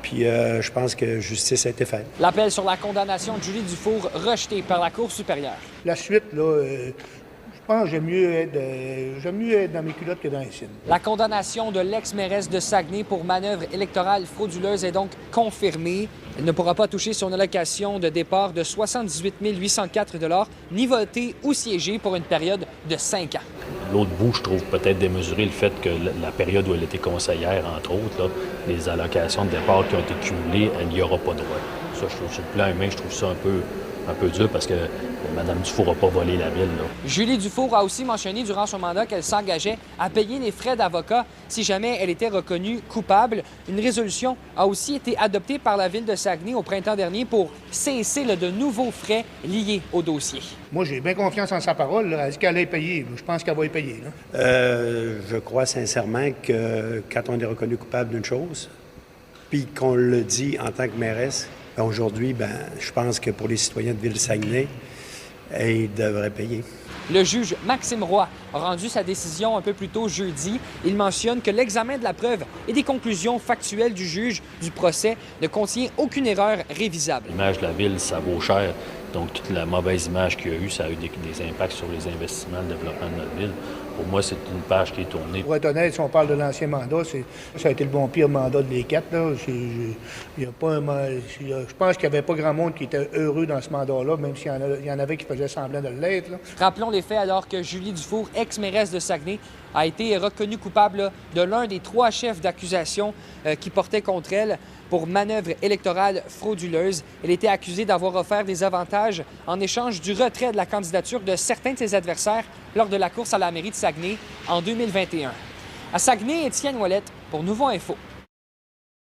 puis je pense que justice a été faite. L'appel sur la condamnation de Julie Dufour rejeté par la Cour supérieure. La suite, là, je pense que j'aime mieux être dans mes culottes que dans les siennes. La condamnation de l'ex-mairesse de Saguenay pour manœuvre électorale frauduleuse est donc confirmée. Elle ne pourra pas toucher son allocation de départ de 78 804 $, ni voter ou siéger pour une période de 5 ans. L'autre bout, je trouve peut-être démesuré le fait que la période où elle était conseillère, entre autres, là, les allocations de départ qui ont été cumulées, elle n'y aura pas droit. Ça, je trouve, sur le plan humain, je trouve ça un peu dur parce que Mme Dufour n'a pas volé la ville. Là. Julie Dufour a aussi mentionné durant son mandat qu'elle s'engageait à payer les frais d'avocat si jamais elle était reconnue coupable. Une résolution a aussi été adoptée par la ville de Saguenay au printemps dernier pour cesser de nouveaux frais liés au dossier. Moi, j'ai bien confiance en sa parole. Là. Elle dit qu'elle est payée. Je pense qu'elle va y payer. Là. Je crois sincèrement que quand on est reconnu coupable d'une chose, puis qu'on le dit en tant que mairesse, aujourd'hui, je pense que pour les citoyens de Ville-Saguenay, ils devraient payer. Le juge Maxime Roy a rendu sa décision un peu plus tôt jeudi. Il mentionne que l'examen de la preuve et des conclusions factuelles du juge du procès ne contient aucune erreur révisable. L'image de la ville, ça vaut cher. Donc, toute la mauvaise image qu'il y a eu, ça a eu des impacts sur les investissements, le développement de notre ville. Pour moi, c'est une page qui est tournée. Pour être honnête, si on parle de l'ancien mandat, ça a été le bon pire mandat de les quatre. Là. Je pense qu'il n'y avait pas grand monde qui était heureux dans ce mandat-là, même s'il y en avait qui faisaient semblant de l'être. Là. Rappelons les faits alors que Julie Dufour, ex-mairesse de Saguenay, a été reconnue coupable de l'un des 3 chefs d'accusation qui portaient contre elle pour manœuvre électorale frauduleuse. Elle était accusée d'avoir offert des avantages en échange du retrait de la candidature de certains de ses adversaires lors de la course à la mairie de Saguenay en 2021. À Saguenay, Étienne Ouellette pour Nouveau Info.